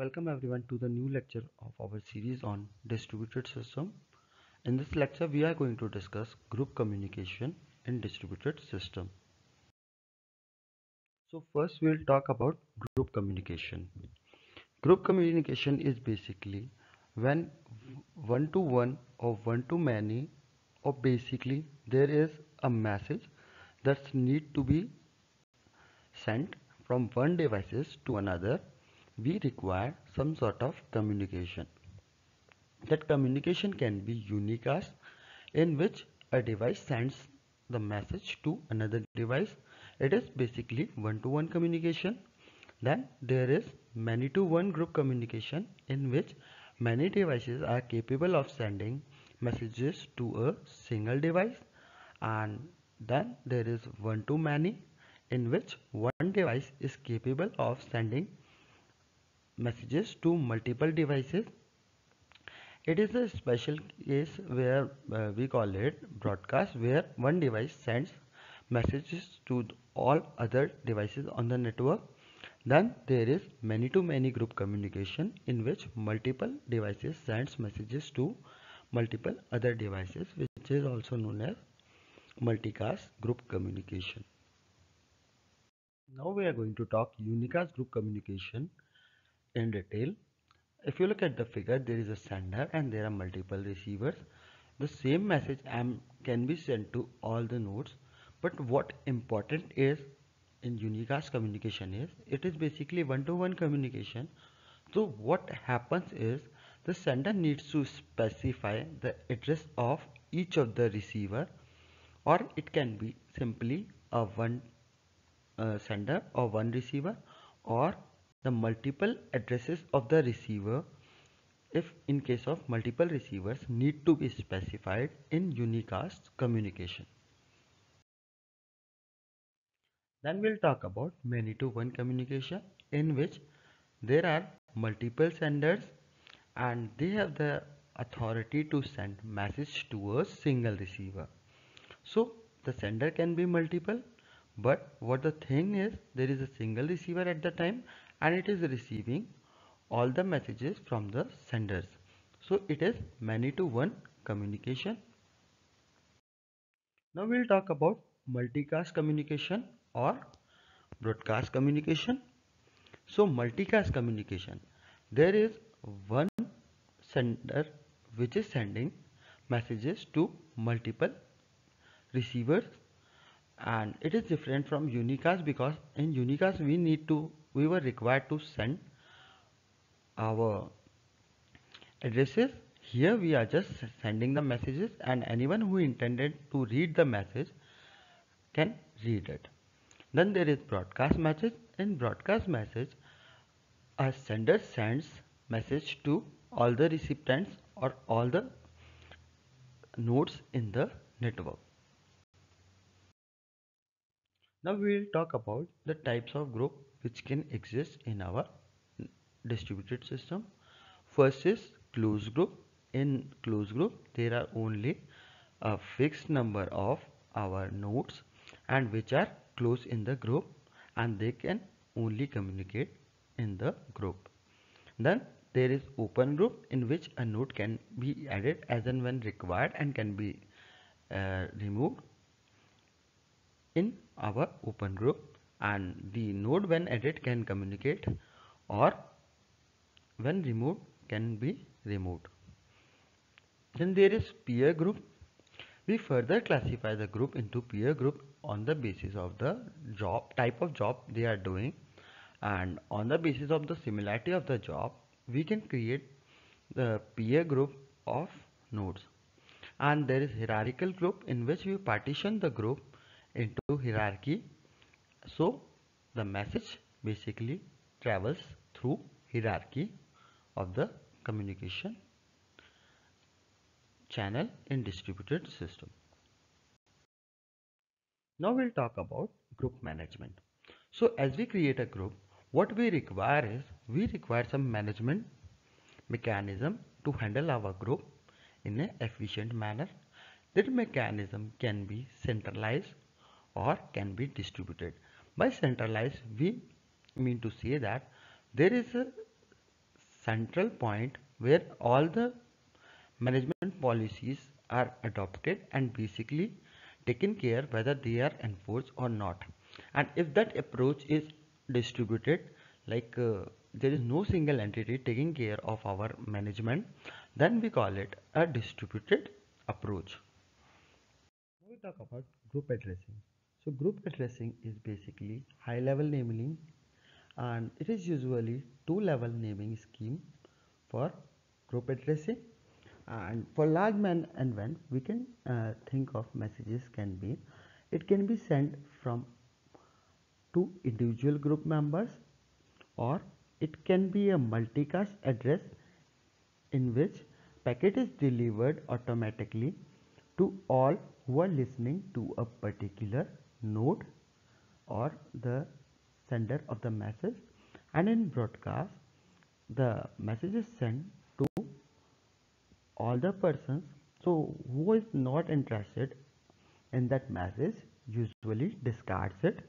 Welcome everyone to the new lecture of our series on distributed system. In this lecture we are going to discuss group communication in distributed system. So first we'll talk about group communication. Group communication is basically when one to one or one to many or basically there is a message that need to be sent from one devices to another. We require some sort of communication. That communication can be unicast, in which a device sends the message to another device. It is basically one-to-one communication. Then there is many-to-one group communication, in which many devices are capable of sending messages to a single device. And then there is one-to-many, in which one device is capable of sending messages to multiple devices. It is a special case where we call it broadcast, where one device sends messages to all other devices on the network. Then there is many-to-many group communication, in which multiple devices sends messages to multiple other devices, which is also known as multicast group communication. Now we are going to talk unicast group communication in detail. If you look at the figure, there is a sender and there are multiple receivers. The same message can be sent to all the nodes, but what important is in unicast communication is it is basically one-to-one communication. So what happens is the sender needs to specify the address of each of the receiver, or it can be simply a one sender or one receiver, or the multiple addresses of the receiver, if in case of multiple receivers, need to be specified in unicast communication. Then we'll talk about many to one communication, in which there are multiple senders and they have the authority to send message to a single receiver. So the sender can be multiple, but what the thing is, there is a single receiver at the time and it is receiving all the messages from the senders. So it is many to one communication. Now we'll talk about multicast communication or broadcast communication. So multicast communication, there is one sender which is sending messages to multiple receivers, and it is different from unicast because in unicast we were required to send our addresses. Here we are just sending the messages and anyone who intended to read the message can read it. Then there is broadcast message. In broadcast message, a sender sends message to all the recipients or all the nodes in the network. Now we will talk about the types of group which can exist in our distributed system. First is closed group. In closed group, there are only a fixed number of our nodes and which are close in the group, and they can only communicate in the group. Then there is open group, in which a node can be added as and when required and can be removed in our open group, and the node when added can communicate, or when removed can be removed. Then there is peer group. We further classify the group into peer group on the basis of the type of job they are doing, and on the basis of the similarity of the job we can create the peer group of nodes. And there is hierarchical group, in which we partition the group into hierarchy, so the message basically travels through hierarchy of the communication channel in distributed system. Now we'll talk about group management. So as we create a group, what we require is we require some management mechanism to handle our group in an efficient manner. That mechanism can be centralized or can be distributed. By centralized, we mean to say that there is a central point where all the management policies are adopted and basically taken care whether they are enforced or not. And if that approach is distributed, like there is no single entity taking care of our management, then we call it a distributed approach. Now we talk about group addressing. So group addressing is basically high level naming, and it is usually two level naming scheme for group addressing. And for large man event we can think of messages can be, it can be sent from to individual group members, or it can be a multicast address in which packet is delivered automatically to all who are listening to a particular node or the sender of the message. And in broadcast the message is sent to all the persons, so who is not interested in that message usually discards it.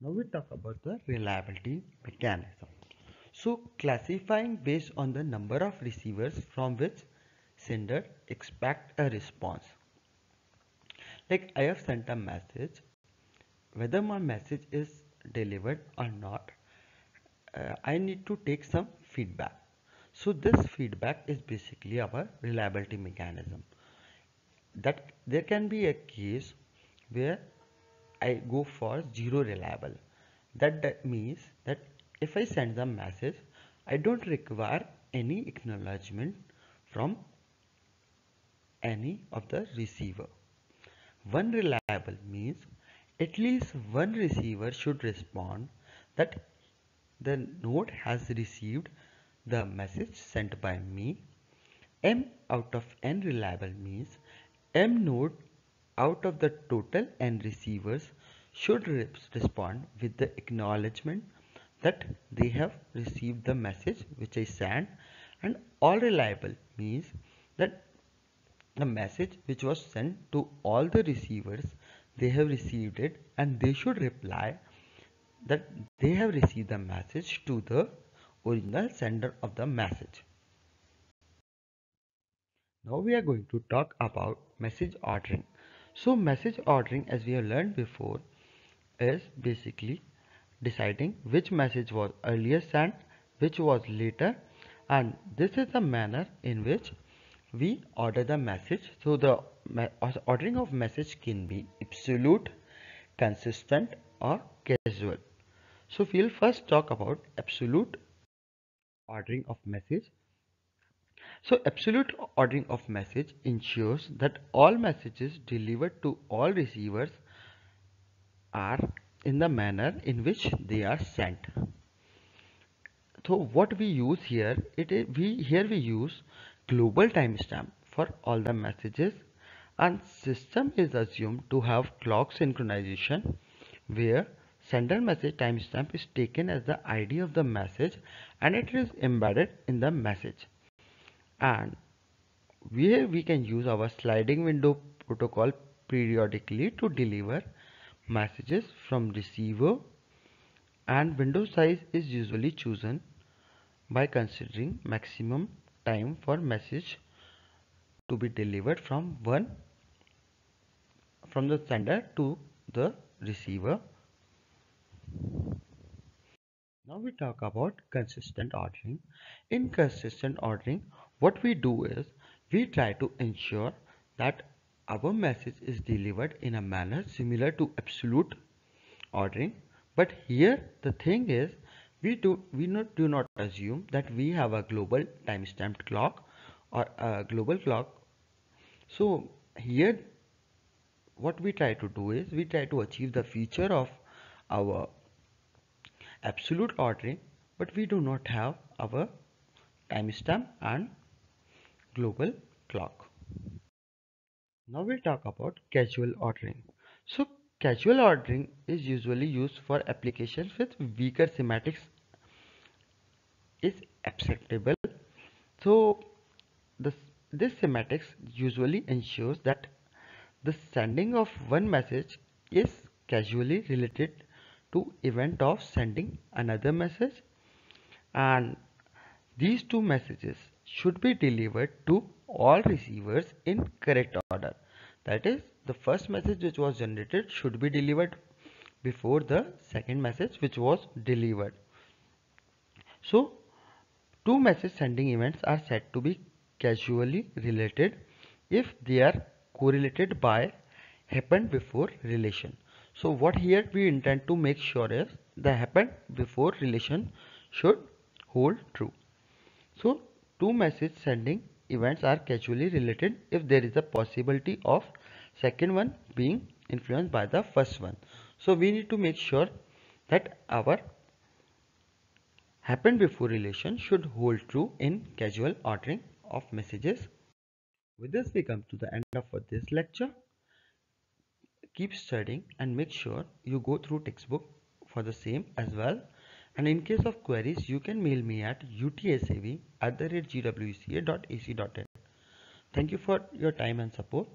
Now we talk about the reliability mechanism. So classifying based on the number of receivers from which sender expect a response. Like I have sent a message, whether my message is delivered or not, I need to take some feedback. So this feedback is basically our reliability mechanism. That there can be a case where I go for zero reliable. That means that if I send the message, I don't require any acknowledgement from any of the receiver. One reliable means at least one receiver should respond that the node has received the message sent by me. M out of n reliable means m node out of the total n receivers should respond with the acknowledgement that they have received the message which I sent. And all reliable means that the message which was sent to all the receivers, they have received it and they should reply that they have received the message to the original sender of the message. Now we are going to talk about message ordering. So message ordering, as we have learned before, is basically deciding which message was earlier sent, which was later, and this is the manner in which we order the message. So the ordering of message can be absolute, consistent, or casual. So we'll first talk about absolute ordering of message. So absolute ordering of message ensures that all messages delivered to all receivers are in the manner in which they are sent. So what we use here, we use global timestamp for all the messages, and system is assumed to have clock synchronization where sender message timestamp is taken as the ID of the message and it is embedded in the message. And where we can use our sliding window protocol periodically to deliver messages from receiver, and window size is usually chosen by considering maximum time for message to be delivered from the sender to the receiver. Now we talk about consistent ordering. In consistent ordering, what we do is we try to ensure that our message is delivered in a manner similar to absolute ordering. But here the thing is do not assume that we have a global timestamped clock or a global clock. So here what we try to do is we try to achieve the feature of our absolute ordering, but we do not have our timestamp and global clock. Now we'll talk about casual ordering. So casual ordering is usually used for applications with weaker semantics is acceptable. So this, this semantics usually ensures that the sending of one message is casually related to event of sending another message, and these two messages should be delivered to all receivers in correct order. That is, the first message which was generated should be delivered before the second message which was delivered. So, two message sending events are said to be causally related if they are correlated by happened before relation. So what here we intend to make sure is the happened before relation should hold true. So two message sending events are causally related if there is a possibility of second one being influenced by the first one. So we need to make sure that our happened before relation should hold true in causal ordering of messages. With this we come to the end of this lecture. Keep studying and make sure you go through textbook for the same as well. And in case of queries, you can mail me at utsav@gwca.ac.in. Thank you for your time and support.